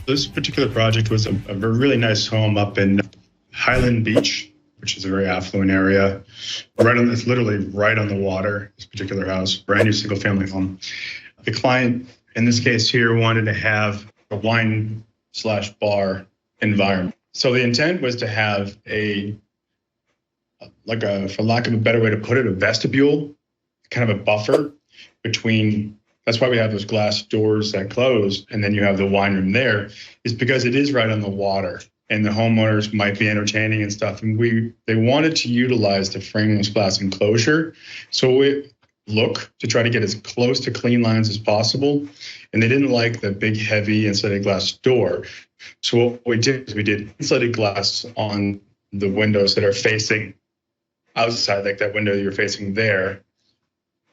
This particular project was a really nice home up in Highland Beach, which is a very affluent area. It's literally right on the water, this particular house, brand new single family home. The client, in this case here, wanted to have a wine/bar environment. So the intent was to have for lack of a better way to put it, a vestibule, kind of a buffer between. That's why we have those glass doors that close, and then you have the wine room there, is because it is right on the water, and the homeowners might be entertaining and stuff. And they wanted to utilize the frameless glass enclosure, so we look to try to get as close to clean lines as possible. And they didn't like the big, heavy insulated glass door. So what we did is we did insulated glass on the windows that are facing outside, like that window you're facing there.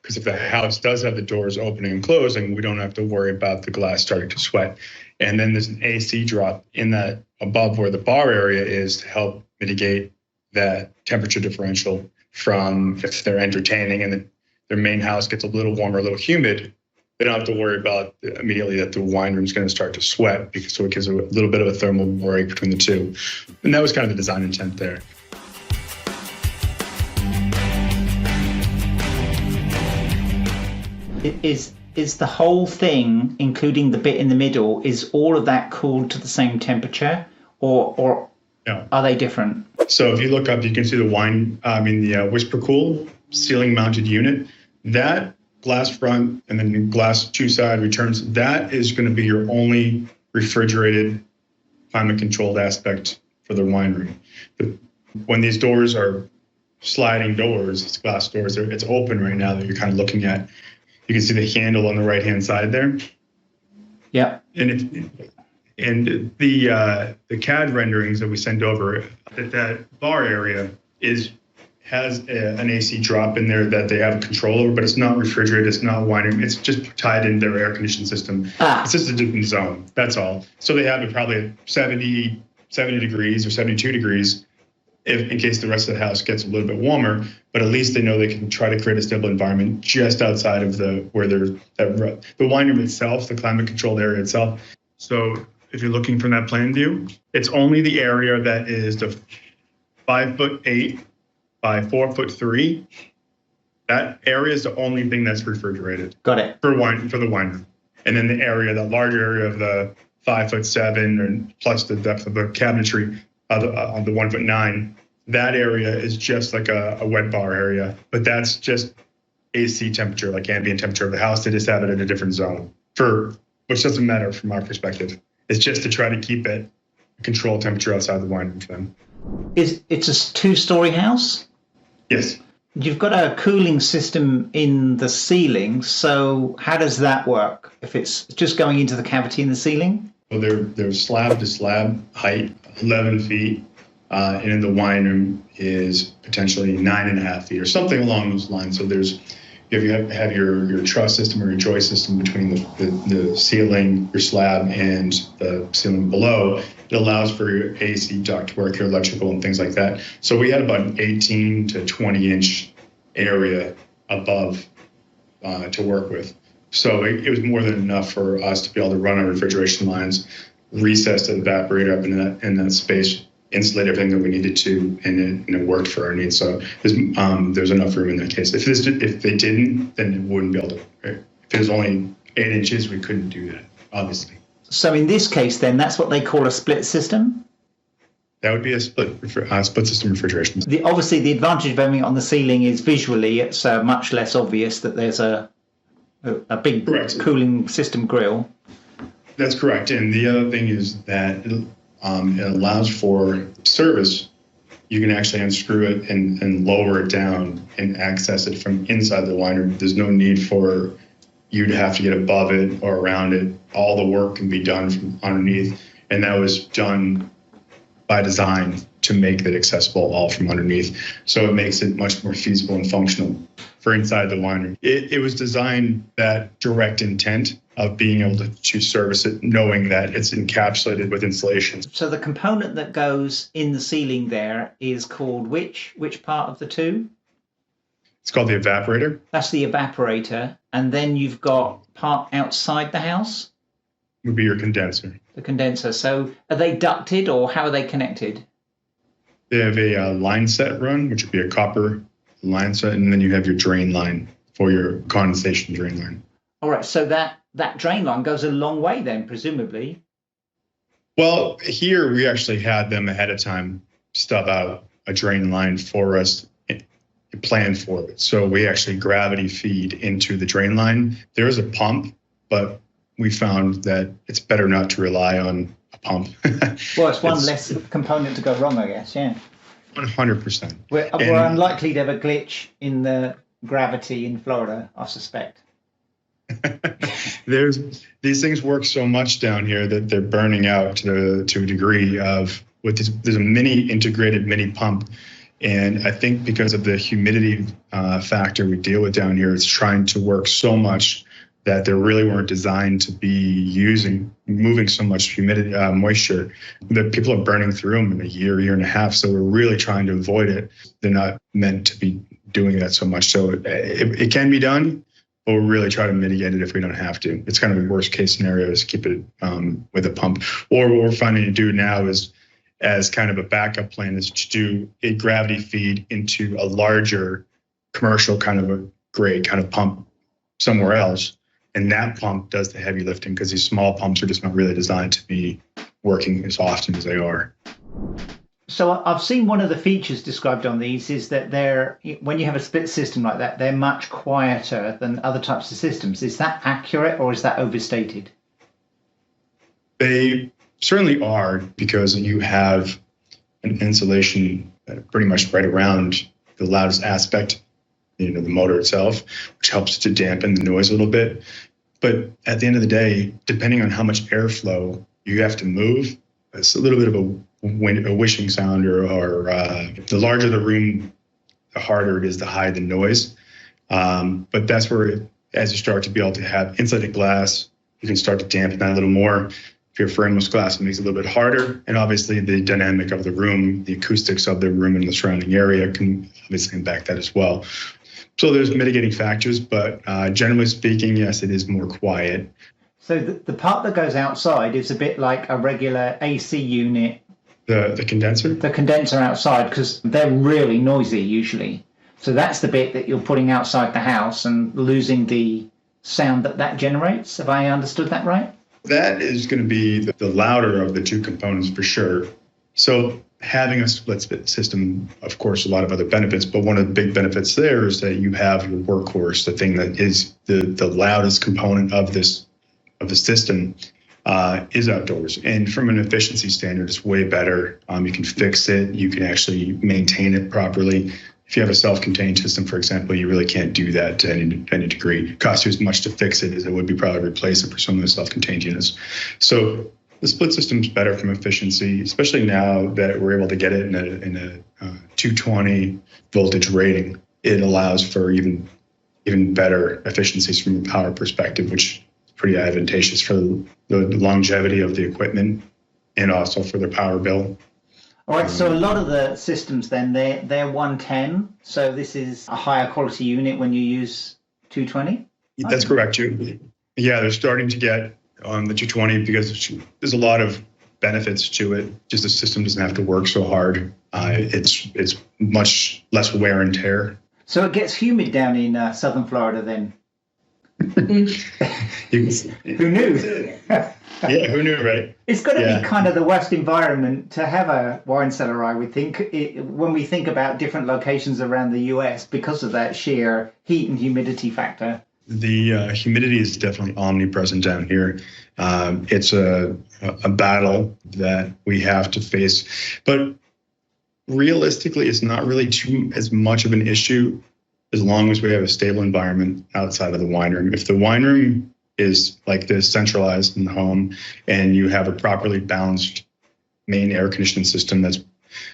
Because if the house does have the doors opening and closing, we don't have to worry about the glass starting to sweat. And then there's an AC drop in that above where the bar area is to help mitigate that temperature differential from if they're entertaining and their main house gets a little warmer, a little humid. They don't have to worry about immediately that the wine room is going to start to sweat, so it gives a little bit of a thermal break between the two. And that was kind of the design intent there. Is the whole thing, including the bit in the middle, is all of that cooled to the same temperature, or no. Are they different? So if you look up, you can see the Whisper Cool ceiling mounted unit. That glass front and then glass two side returns, that is going to be your only refrigerated, climate controlled aspect for the wine room. When these doors are sliding doors, it's glass doors, it's open right now that you're kind of looking at. You can see the handle on the right-hand side there. Yeah. And the CAD renderings that we send over, that bar area has an AC drop in there that they have control over, but it's not refrigerated, it's not wine room, it's just tied into their air conditioning system. It's just a different zone, that's all. So they have it probably at 70 degrees or 72 degrees, in case the rest of the house gets a little bit warmer, but at least they know they can try to create a stable environment just outside of the wine room itself, the climate controlled area itself. So if you're looking from that plan view, it's only the area that is the 5'8" by 4'3". That area is the only thing that's refrigerated. Got it. For the wine room. And then the larger area of the 5'7" and plus the depth of the cabinetry, on the 1'9", that area is just like a wet bar area, but that's just AC temperature, like ambient temperature of the house. They just have it in a different zone, which doesn't matter from our perspective. It's just to try to keep it controlled temperature outside the wine room for them. It's a two-story house? Yes. You've got a cooling system in the ceiling, so how does that work if it's just going into the cavity in the ceiling? Well, they're slab to slab height, 11 feet, and in the wine room is potentially 9.5 feet or something along those lines. So you have your truss system or your joist system between the ceiling, your slab, and the ceiling below. It allows for your AC ductwork, your electrical, and things like that. So we had about an 18 to 20 inch area above to work with. So it was more than enough for us to be able to run our refrigeration lines, recess the evaporator up in that space, insulate everything that we needed to, and it worked for our needs. So there's enough room in that case. If they didn't, then it wouldn't be able to. Right? If it was only 8 inches, we couldn't do that, obviously. So in this case, then, that's what they call a split system? That would be a split system refrigeration. Obviously, the advantage of having it on the ceiling is visually it's much less obvious that there's a big cooling system grill. That's correct. And the other thing is that it allows for service. You can actually unscrew it and lower it down and access it from inside the wine room. There's no need for you to have to get above it or around it. All the work can be done from underneath. And that was done by design to make that accessible all from underneath. So it makes it much more feasible and functional for inside the wine room. It was designed that direct intent of being able to service it, knowing that it's encapsulated with insulation. So the component that goes in the ceiling there is called which part of the two? It's called the evaporator. That's the evaporator. And then you've got part outside the house? would be your condenser. The condenser. So are they ducted or how are they connected? They have a line set run, which would be a copper line set, and then you have your drain line for your condensation drain line. All right, so that drain line goes a long way then, presumably. Well, here we actually had them ahead of time stub out a drain line for us, planned for it. So we actually gravity feed into the drain line. There is a pump, but we found that it's better not to rely on a pump. Well, it's one less component to go wrong, I guess, yeah. 100%. We're unlikely to have a glitch in the gravity in Florida, I suspect. These things work so much down here that they're burning out to a degree of there's a integrated mini pump. And I think because of the humidity factor we deal with down here, it's trying to work so much that they really weren't designed to be moving so much humidity, moisture, that people are burning through them in a year and a half. So we're really trying to avoid it. They're not meant to be doing that so much. So it can be done, but we'll really try to mitigate it if we don't have to. It's kind of the worst case scenario is keep it with a pump. Or what we're finding to do now is, as kind of a backup plan, is to do a gravity feed into a larger commercial kind of a grade kind of pump somewhere else. And that pump does the heavy lifting because these small pumps are just not really designed to be working as often as they are. So I've seen one of the features described on these is that when you have a split system like that, they're much quieter than other types of systems. Is that accurate or is that overstated? They certainly are, because you have an insulation pretty much right around the loudest aspect, the motor itself, which helps to dampen the noise a little bit. But at the end of the day, depending on how much airflow you have to move, it's a little bit of a wishing sound, or the larger the room, the harder it is to hide the noise. But that's where, as you start to be able to have insulated glass, you can start to dampen that a little more. If you're frameless glass, it makes it a little bit harder. And obviously the dynamic of the room, the acoustics of the room and the surrounding area can obviously impact that as well. So there's mitigating factors, but generally speaking, yes, it is more quiet. So the part that goes outside is a bit like a regular AC unit. The condenser? The condenser outside, because they're really noisy usually. So that's the bit that you're putting outside the house and losing the sound that generates. Have I understood that right? That is going to be the louder of the two components for sure. So having a split system, of course, a lot of other benefits, but one of the big benefits there is that you have your workhorse, the thing that is the loudest component of the system is outdoors. And from an efficiency standard, it's way better. You can fix it. You can actually maintain it properly. If you have a self-contained system, for example, you really can't do that to any degree. It costs you as much to fix it as it would be probably replace it for some of the self-contained units. So the split system is better from efficiency, especially now that we're able to get it in a 220 voltage rating. It allows for even better efficiencies from a power perspective, which is pretty advantageous for the longevity of the equipment and also for the power bill. All right, so a lot of the systems then, they're 110. So this is a higher quality unit when you use 220? That's correct, too. Yeah, they're starting to get on the 220 because there's a lot of benefits to it. Just the system doesn't have to work so hard. It's much less wear and tear. So it gets humid down in southern Florida then? Who knew? Yeah, who knew, right? It's got to be kind of the worst environment to have a wine cellar, I would think, when we think about different locations around the US because of that sheer heat and humidity factor. The humidity is definitely omnipresent down here. It's a battle that we have to face. But realistically, it's not really as much of an issue as long as we have a stable environment outside of the wine room. If the wine room is like this, centralized in the home, and you have a properly balanced main air conditioning system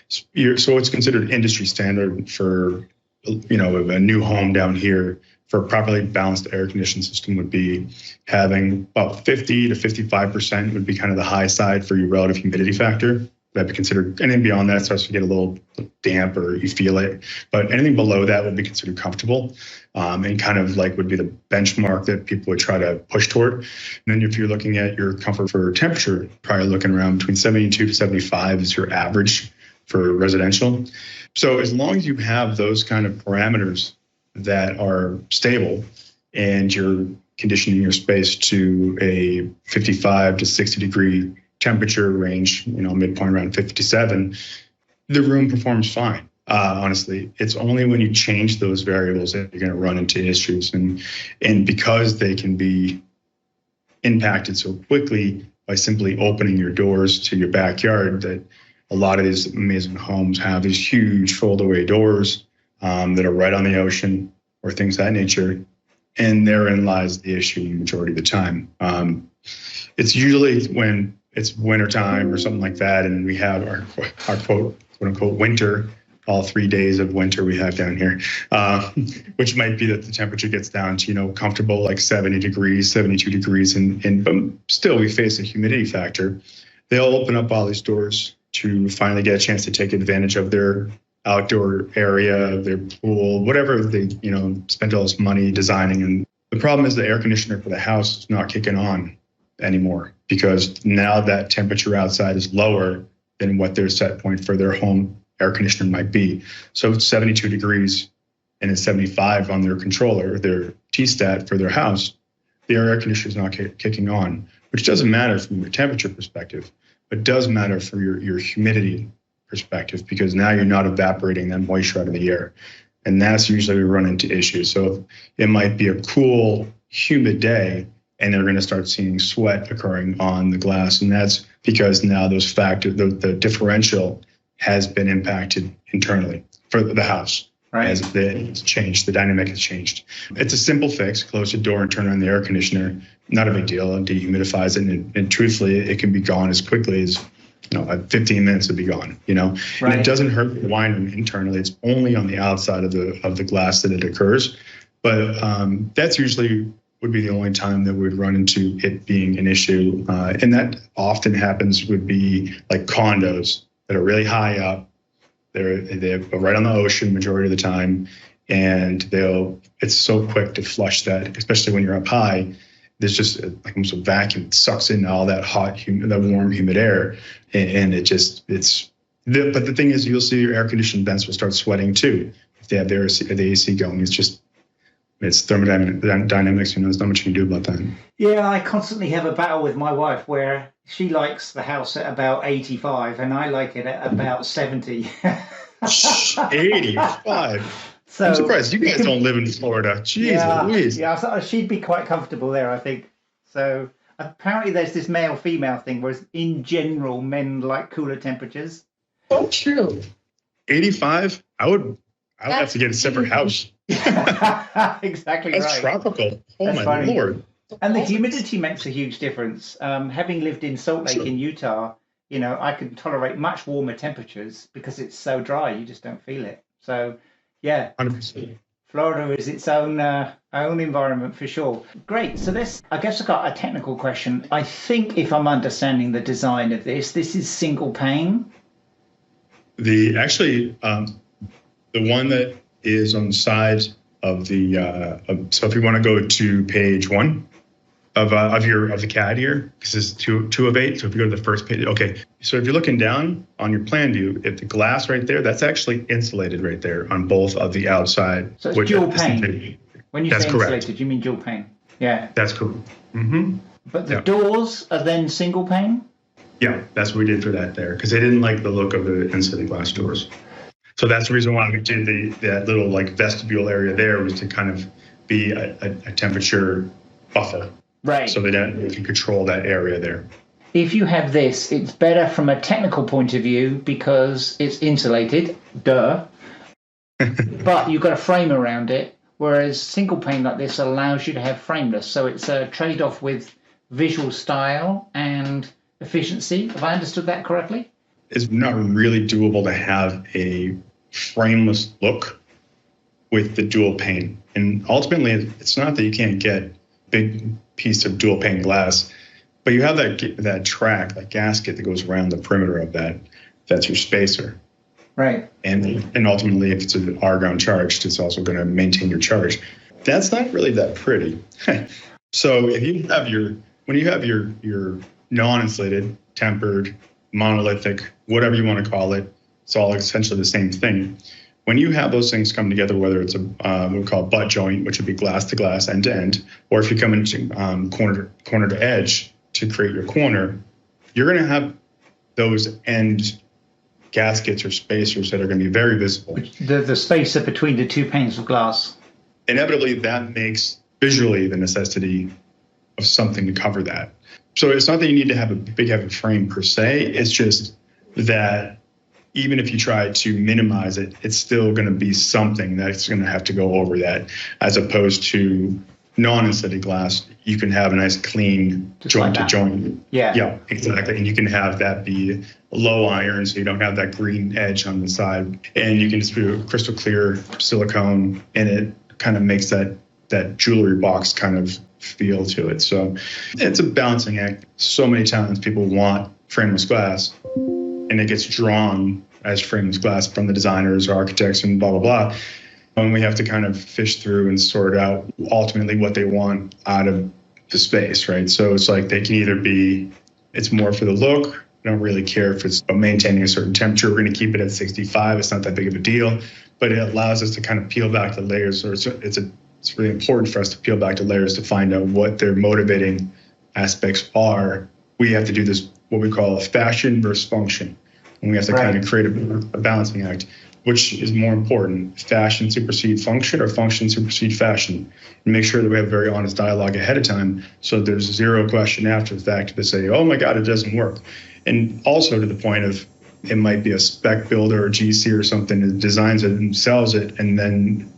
so it's considered industry standard for a new home down here. For a properly balanced air conditioning system would be having about 50 to 55% would be kind of the high side for your relative humidity factor. that'd be considered. Anything beyond that starts to get a little damp or you feel it. But anything below that would be considered comfortable, and kind of like would be the benchmark that people would try to push toward. And then if you're looking at your comfort for temperature, probably looking around between 72 to 75 is your average for residential. So as long as you have those kind of parameters that are stable and you're conditioning your space to a 55 to 60 degree temperature range, midpoint around 57, the room performs fine. Honestly, it's only when you change those variables that you're going to run into issues. And because they can be impacted so quickly by simply opening your doors to your backyard, that a lot of these amazing homes have these huge fold-away doors that are right on the ocean or things of that nature. And therein lies the issue the majority of the time. It's usually when it's wintertime or something like that, and we have our quote unquote winter, all 3 days of winter we have down here, which might be that the temperature gets down to, comfortable like 70 degrees, 72 degrees. But still we face a humidity factor. They'll open up all these doors to finally get a chance to take advantage of their outdoor area, their pool, whatever they, spent all this money designing. And the problem is the air conditioner for the house is not kicking on anymore, because now that temperature outside is lower than what their set point for their home air conditioner might be. So it's 72 degrees and it's 75 on their controller, their T-stat for their house. The air conditioner is not kicking on, which doesn't matter from your temperature perspective, but does matter for your humidity perspective, because now you're not evaporating that moisture out of the air. And that's usually we run into issues. So it might be a cool, humid day, and they're going to start seeing sweat occurring on the glass. And that's because now those factors, the differential has been impacted internally for the house. Right. As it's changed, the dynamic has changed. It's a simple fix: close the door and turn on the air conditioner. Not a big deal. It dehumidifies it, and truthfully, it can be gone as quickly as 15 minutes would be gone. Right. And it doesn't hurt the wine room internally. It's only on the outside of the glass that it occurs. But that's usually would be the only time that we'd run into it being an issue, and that often happens would be like condos that are really high up. They're right on the ocean majority of the time, and it's so quick to flush that, especially when you're up high. There's just like almost a vacuum. It sucks in all that that warm, humid air, and but the thing is, you'll see your air conditioned vents will start sweating too if they have the AC going. It's thermodynamics. There's not much you can do about that. Yeah, I constantly have a battle with my wife where she likes the house at about 85 and I like it at about 70. 85. So, I'm surprised you guys don't live in Florida. Jeez Louise. Yeah, she'd be quite comfortable there, I think. So apparently there's this male-female thing, whereas in general, men like cooler temperatures. Oh, true. 85? I would have to get a separate house. Exactly. That's right. Tropical. Oh, that's my funny. Lord. And the humidity makes a huge difference. Having lived in Salt Lake in Utah, I can tolerate much warmer temperatures because it's so dry. You just don't feel it. So, yeah. 100%. Florida is its own environment for sure. Great. So I guess I've got a technical question. I think if I'm understanding the design of this is single pane. The one that is on the side of the so if you want to go to page 1 of the CAD here, this is 2 of 8. So if you go to the first page, okay. So if you're looking down on your plan view, if the glass right there, that's actually insulated right there on both of the outside. So it's dual pane. When you say insulated, you mean dual pane? Yeah. That's correct. Mm-hmm. But the doors are then single pane? Yeah, that's what we did for that there, because they didn't like the look of the insulated glass doors. So that's the reason why we did that little like vestibule area there, was to kind of be a temperature buffer. Right. So that you can control that area there. If you have this, it's better from a technical point of view because it's insulated, duh. But you've got a frame around it, whereas single pane like this allows you to have frameless. So it's a trade-off with visual style and efficiency. Have I understood that correctly? It's not really doable to have a frameless look with the dual pane. And ultimately, it's not that you can't get big piece of dual pane glass, but you have that track, that gasket that goes around the perimeter of that. that's your spacer. Right. And ultimately, if it's an argon charged, it's also going to maintain your charge. That's not really that pretty. So if you have when you have your non-insulated, tempered, monolithic, whatever you want to call it, it's all essentially the same thing. When you have those things come together, whether it's what we call butt joint, which would be glass to glass, end to end, or if you come into corner to edge to create your corner, you're going to have those end gaskets or spacers that are going to be very visible. The spacer between the two panes of glass. Inevitably, that makes visually the necessity of something to cover that. So it's not that you need to have a big heavy frame per se. It's just that even if you try to minimize it, it's still going to be something that's going to have to go over that, as opposed to non-insulated glass. You can have a nice clean just joint to joint. Yeah, exactly. And you can have that be low iron, so you don't have that green edge on the side. And you can just do crystal clear silicone, and it kind of makes that jewelry box kind of feel to it. So it's a balancing act. So many times people want frameless glass, and it gets drawn as frameless glass from the designers or architects and blah, blah, blah. And we have to kind of fish through and sort out ultimately what they want out of the space, right? So it's like they can either be, it's more for the look. I don't really care if it's maintaining a certain temperature. We're going to keep it at 65. It's not that big of a deal, but it allows us to kind of peel back the layers. Or it's really important for us to peel back the layers to find out what their motivating aspects are. We have to do this, what we call a fashion versus function. And we have to kind of create a balancing act. Which is more important, fashion supersede function or function supersede fashion? And make sure that we have a very honest dialogue ahead of time, so there's zero question after the fact to say, oh my God, it doesn't work. And also to the point of, it might be a spec builder or GC or something that designs it and sells it, and then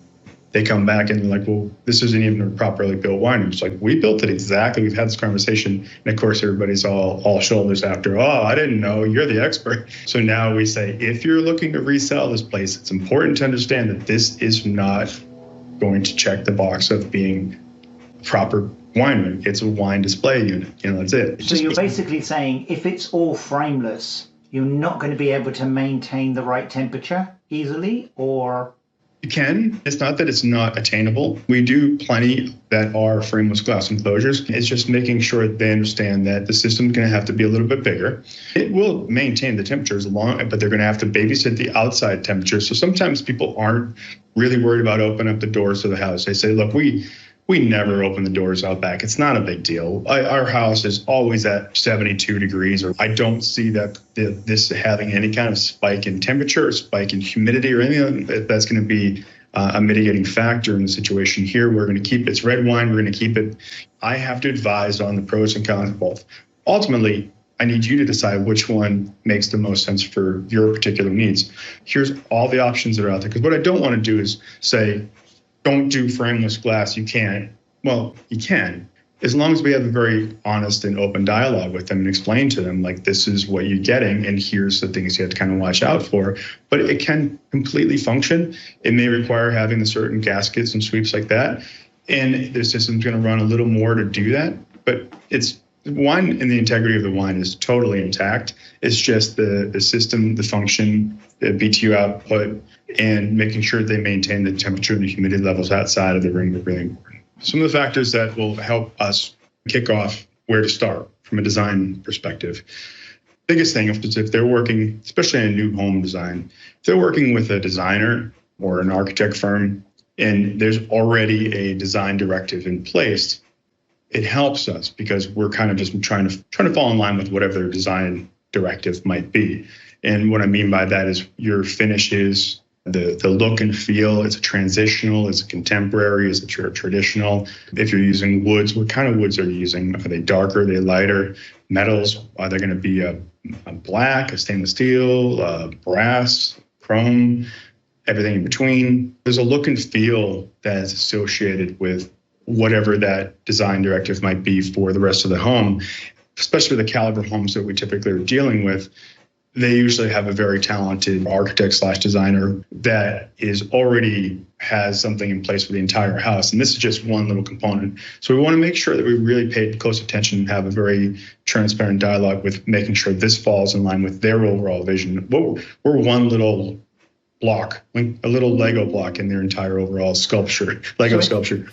they come back and they're like, well, this isn't even a properly built wine. It's like, we built it exactly. We've had this conversation. And of course, everybody's all shoulders after, oh, I didn't know, you're the expert. So now we say, if you're looking to resell this place, it's important to understand that this is not going to check the box of being proper winery. It's a wine display unit. That's it. So you're basically saying, if it's all frameless, you're not going to be able to maintain the right temperature easily, or... You can. It's not that it's not attainable. We do plenty that are frameless glass enclosures. It's just making sure that they understand that the system's going to have to be a little bit bigger. It will maintain the temperatures but they're going to have to babysit the outside temperature. So sometimes people aren't really worried about opening up the doors to the house. They say, look, we never open the doors out back. It's not a big deal. Our house is always at 72 degrees, or I don't see that this having any kind of spike in temperature or spike in humidity or anything that's going to be a mitigating factor in the situation here. We're going to keep it's red wine. We're going to keep it. I have to advise on the pros and cons of both. Ultimately, I need you to decide which one makes the most sense for your particular needs. Here's all the options that are out there. Because what I don't want to do is say, don't do frameless glass. You can't. Well, you can, as long as we have a very honest and open dialogue with them and explain to them, like, this is what you're getting, and here's the things you have to kind of watch out for. But it can completely function. It may require having the certain gaskets and sweeps like that, and the system's going to run a little more to do that. But it's wine, and the integrity of the wine is totally intact. It's just the system, the function, the BTU output, and making sure they maintain the temperature and the humidity levels outside of the ring are really important. Some of the factors that will help us kick off where to start from a design perspective. Biggest thing is if they're working, especially in a new home design, if they're working with a designer or an architect firm, and there's already a design directive in place, it helps us because we're kind of just trying to fall in line with whatever their design directive might be. And what I mean by that is your finishes, the look and feel. It's a transitional, it's a contemporary, is it traditional? If you're using woods, what kind of woods are you using? Are they darker? Are they lighter? Metals, are they going to be a black, a stainless steel, brass, chrome, everything in between? There's a look and feel that is associated with whatever that design directive might be for the rest of the home, especially the caliber homes that we typically are dealing with. they usually have a very talented architect slash designer that is already has something in place for the entire house. And this is just one little component. So we want to make sure that we really pay close attention and have a very transparent dialogue with making sure this falls in line with their overall vision. We're one little block, like a little Lego block in their entire overall sculpture, Lego sculpture.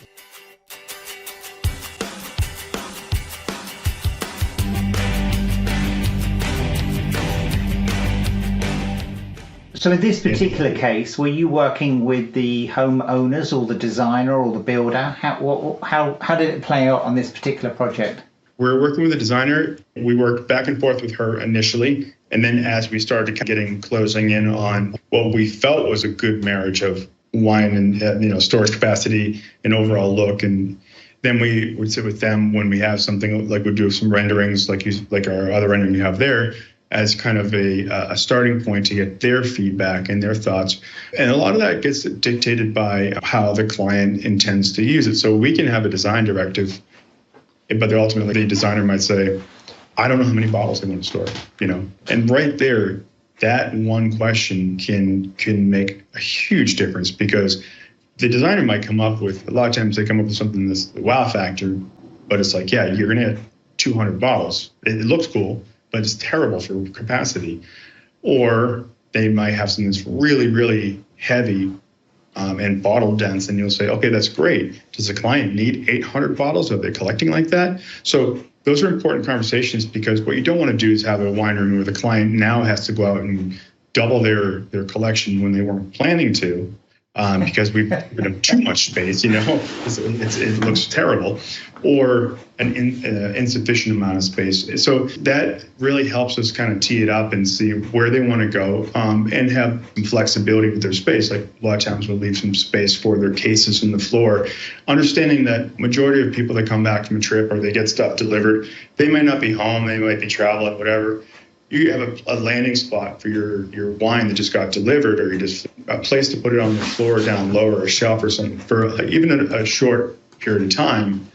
So in this particular case, were you working with the homeowners or the designer or the builder? How did it play out on this particular project? We're working with the designer. We worked back and forth with her initially. And then as we started closing in on what we felt was a good marriage of wine and storage capacity and overall look. And then we would sit with them when we have something like we do some renderings like our other rendering you have there, as kind of a starting point to get their feedback and their thoughts. And a lot of that gets dictated by how the client intends to use it. So we can have a design directive, but ultimately the designer might say, I don't know how many bottles they want to store, And right there, that one question can make a huge difference, because the designer might come up with, a lot of times they come up with something that's the wow factor, but it's like, yeah, you're going to get 200 bottles. It looks cool, but it's terrible for capacity. Or they might have something that's really, really heavy and bottle dense, and you'll say, okay, that's great. Does the client need 800 bottles? Are they collecting like that? So those are important conversations, because what you don't want to do is have a wine room where the client now has to go out and double their collection when they weren't planning to. Because we've given them too much space, it looks terrible, or an insufficient amount of space. So that really helps us kind of tee it up and see where they want to go, and have some flexibility with their space. Like a lot of times we'll leave some space for their cases in the floor, understanding that majority of people that come back from a trip or they get stuff delivered, they might not be home, they might be traveling, whatever. You have a landing spot for your wine that just got delivered, or you just a place to put it on the floor down low, or a shelf or something for even a short period of time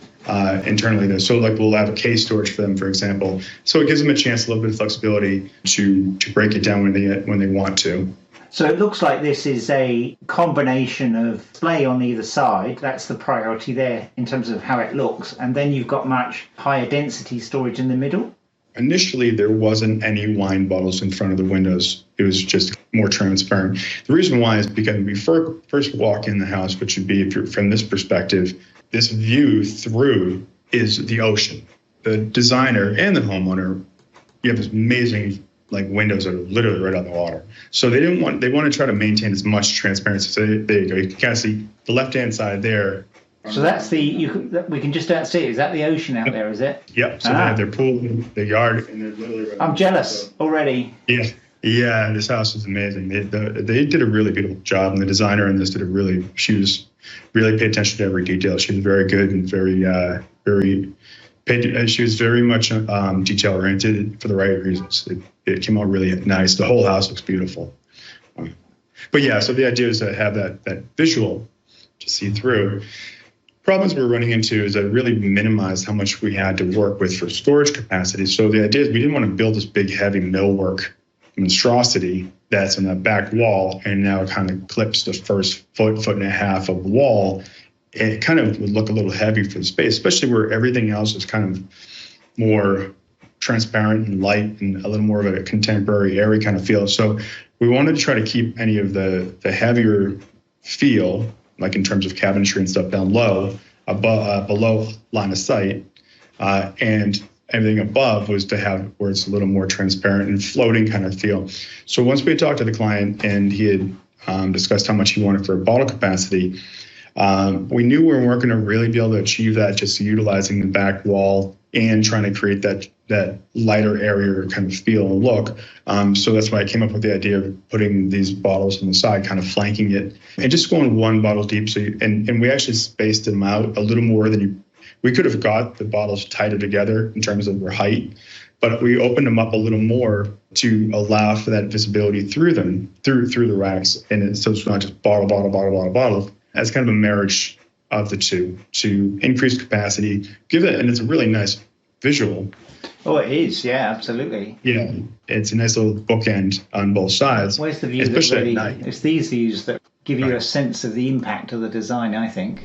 internally there. So like we'll have a case storage for them, for example. So it gives them a chance, a little bit of flexibility to break it down when they want to. So it looks like this is a combination of display on either side. That's the priority there in terms of how it looks. And then you've got much higher density storage in the middle. Initially, there wasn't any wine bottles in front of the windows. It was just more transparent. The reason why is because when we first walk in the house, which would be, if you're from this perspective, this view through is the ocean. The designer and the homeowner, you have this amazing windows that are literally right on the water. So they want to try to maintain as much transparency. So there you go. You can kind of see the left-hand side there. So that's we can just about see it. Is that the ocean out there, is it? Yep. So they have their pool, their yard, and they're literally right. I'm jealous already. Yeah. This house is amazing. They did a really beautiful job, and the designer in this she was really paid attention to every detail. She was very good and she was very much detail oriented for the right reasons. It came out really nice. The whole house looks beautiful. But yeah, so the idea is to have that visual to see through. Problems we're running into is that really minimized how much we had to work with for storage capacity. So the idea is we didn't want to build this big, heavy millwork monstrosity that's in that back wall, and now it kind of clips the first foot and a half of the wall. It kind of would look a little heavy for the space, especially where everything else is kind of more transparent and light and a little more of a contemporary, airy kind of feel. So we wanted to try to keep any of the heavier feel, like in terms of cabinetry and stuff, down low, below line of sight, and everything above was to have where it's a little more transparent and floating kind of feel. So once we had talked to the client and he had discussed how much he wanted for bottle capacity, we knew we weren't going to really be able to achieve that just utilizing the back wall and trying to create that lighter area kind of feel and look. So that's why I came up with the idea of putting these bottles on the side, kind of flanking it, and just going one bottle deep. So and we actually spaced them out a little more than we could have got the bottles tighter together in terms of their height, but we opened them up a little more to allow for that visibility through them, through the racks. And so it's not just bottle, as kind of a marriage of the two to increase capacity, and it's a really nice visual. Oh, it is. Yeah, absolutely. Yeah, it's a nice little bookend on both sides. Where's the view? Especially That really, at night. it's these views that give you Right. a sense of the impact of the design, I think.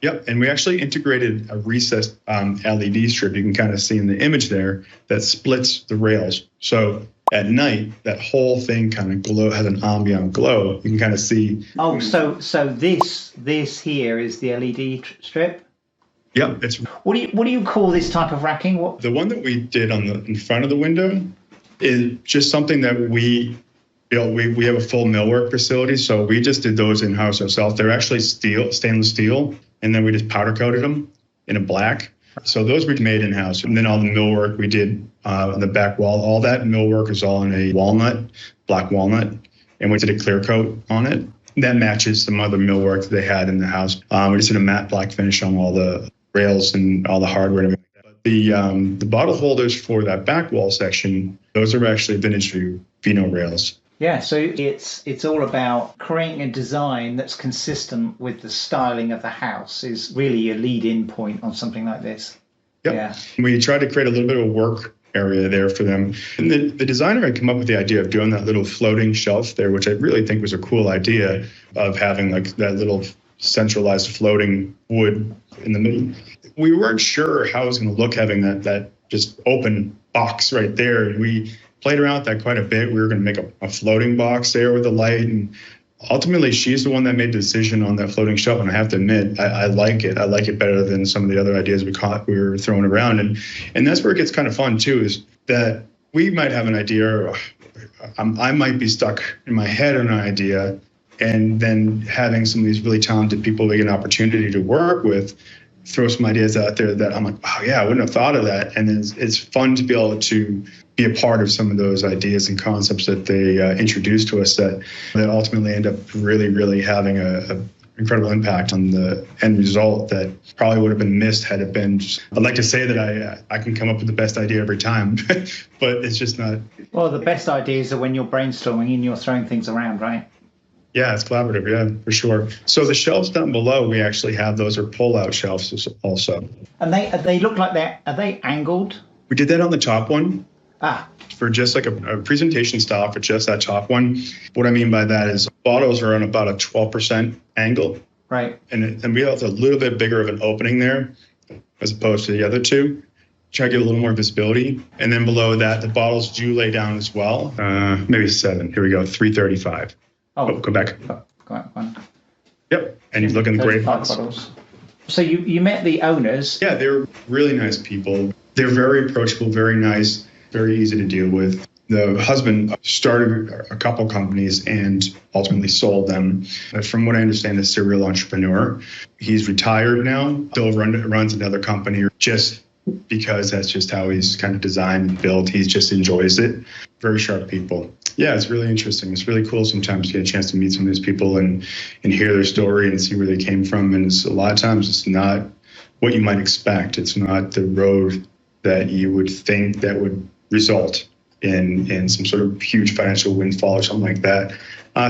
Yep, and we actually integrated a recessed LED strip. You can kind of see in the image there that splits the rails. So at night, that whole thing kind of has an ambient glow. You can kind of see. Oh, so this here is the LED strip. Yep, it's What do you call this type of racking? What? the one that we did in front of the window is just something that we built. We have a full millwork facility, so we just did those in house ourselves. They're actually stainless steel, and then we just powder coated them in a black. So those we made in house, and then all the millwork we did on the back wall. All that millwork is all in a black walnut, and we did a clear coat on it. That matches some other millwork that they had in the house. We just did a matte black finish on all the rails and all the hardware and everything. The bottle holders for that back wall section, those are actually vintage Vino rails. Yeah, so it's all about creating a design that's consistent with the styling of the house is really your lead-in point on something like this. Yep. Yeah. We tried to create a little bit of a work area there for them. And the designer had come up with the idea of doing that little floating shelf there, which I really think was a cool idea of having like that little centralized floating wood in the middle. We weren't sure how it was going to look having that just open box right there. And we played around with that quite a bit. We were going to make a floating box there with the light. And ultimately, she's the one that made the decision on that floating shelf. And I have to admit, I like it. I like it better than some of the other ideas we were throwing around. And that's where it gets kind of fun, too, is that we might have an idea, or I might be stuck in my head on an idea. And then having some of these really talented people we get an opportunity to work with, throw some ideas out there that I'm like, wow, yeah, I wouldn't have thought of that. And it's fun to be able to be a part of some of those ideas and concepts that they introduce to us that ultimately end up really, really having a incredible impact on the end result that probably would have been missed had it been I'd like to say that I can come up with the best idea every time, but it's just not. Well, the best ideas are when you're brainstorming and you're throwing things around, right? Yeah, it's collaborative. Yeah, for sure. So the shelves down below, we actually have those are pull-out shelves also. And they look like are they angled? We did that on the top one. For just like a presentation style for just that top one. What I mean by that is bottles are on about a 12% angle. Right. And we have a little bit bigger of an opening there as opposed to the other two. Try to get a little more visibility. And then below that, the bottles do lay down as well. Maybe 7. Here we go, 335. Oh, go back. Go on. Yep. And you look in the great bottles. So you met the owners. Yeah, they're really nice people. They're very approachable, very nice, very easy to deal with. The husband started a couple companies and ultimately sold them. But from what I understand, a serial entrepreneur. He's retired now, still runs another company just because that's just how he's kind of designed and built. He just enjoys it. Very sharp people. Yeah, it's really interesting. It's really cool sometimes to get a chance to meet some of these people and hear their story and see where they came from. And a lot of times it's not what you might expect. It's not the road that you would think that would result in some sort of huge financial windfall or something like that.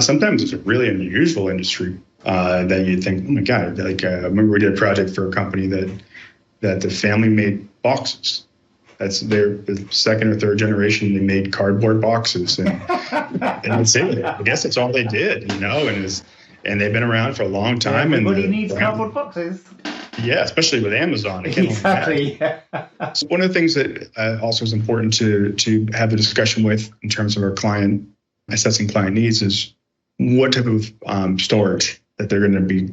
Sometimes it's a really unusual industry that you think, oh my God, like I remember we did a project for a company that the family made boxes. That's their second or third generation. They made cardboard boxes, and that's it. I guess that's all they did, and they've been around for a long time. Everybody needs cardboard boxes. Yeah, can't with Amazon. Exactly. So one of the things that also is important to have a discussion with in terms of our client assessing client needs is what type of storage that they're going to be.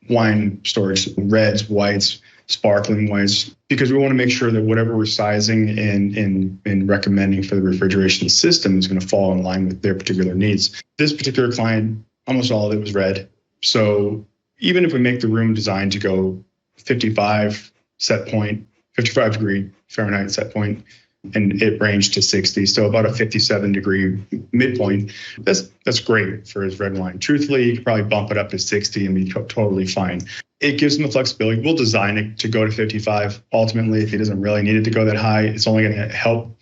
Wine storage, reds, whites, sparkling whites, because we want to make sure that whatever we're sizing and recommending for the refrigeration system is going to fall in line with their particular needs. This particular client, almost all of it was red. So even if we make the room designed to go 55 degree Fahrenheit set point, and it ranged to 60, so about a 57 degree midpoint. That's great for his red wine. Truthfully, you could probably bump it up to 60 and be totally fine. It gives him the flexibility. We'll design it to go to 55. Ultimately, if he doesn't really need it to go that high, it's only going to help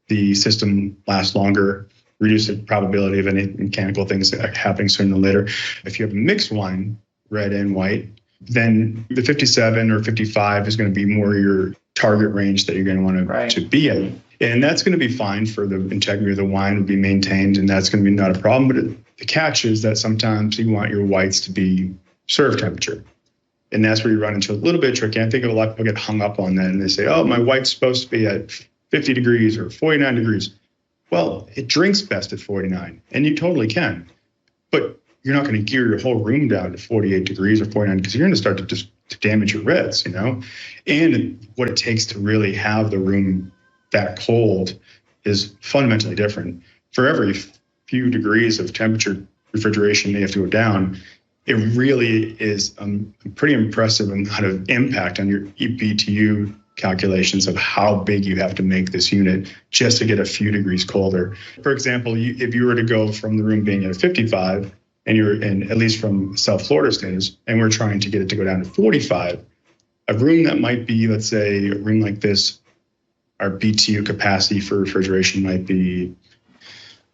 the system last longer, reduce the probability of any mechanical things happening sooner or later. If you have a mixed wine, red and white, then the 57 or 55 is going to be more your target range that you're going to want Right. to be in. And that's going to be fine for the integrity of the wine to be maintained, and that's going to be not a problem. But the catch is that sometimes you want your whites to be serve temperature. And that's where you run into a little bit tricky. I think a lot of people get hung up on that, and they say, oh, my white's supposed to be at 50 degrees or 49 degrees. Well, it drinks best at 49, and you totally can. But you're not going to gear your whole room down to 48 degrees or 49 because you're going to start to damage your reds, And what it takes to really have the room that cold is fundamentally different. For every few degrees of temperature refrigeration you have to go down, it really is a pretty impressive amount of impact on your EBTU calculations of how big you have to make this unit just to get a few degrees colder. For example, if you were to go from the room being at 55, and you're in, at least from South Florida standards, and we're trying to get it to go down to 45, a room that might be, let's say, a room like this, our BTU capacity for refrigeration might be,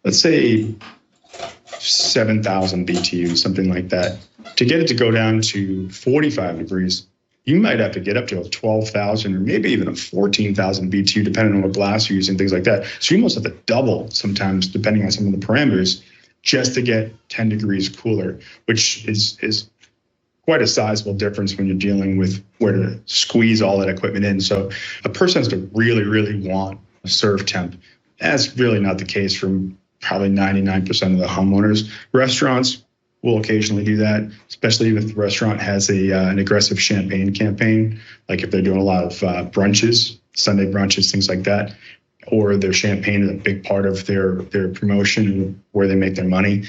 let's say, 7,000 BTU, something like that. To get it to go down to 45 degrees, you might have to get up to a 12,000 or maybe even a 14,000 BTU, depending on what glass you're using, things like that. So you almost have to double sometimes, depending on some of the parameters, just to get 10 degrees cooler, which is quite a sizable difference when you're dealing with where to squeeze all that equipment in. So a person has to really, really want a serve temp. That's really not the case from probably 99% of the homeowners. Restaurants will occasionally do that, especially if the restaurant has an aggressive champagne campaign, like if they're doing a lot of brunches, Sunday brunches, things like that, or their champagne is a big part of their promotion where they make their money.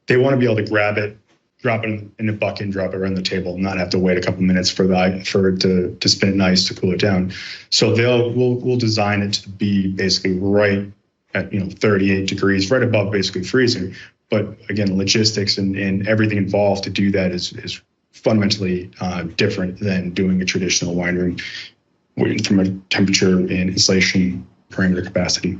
They want to be able to grab it, drop it in a bucket, and drop it around the table, and not have to wait a couple minutes for it to spin it nice to cool it down. So we'll design it to be basically right at 38 degrees, right above basically freezing. But again, logistics and everything involved to do that is fundamentally different than doing a traditional wine room from a temperature and insulation parameter capacity.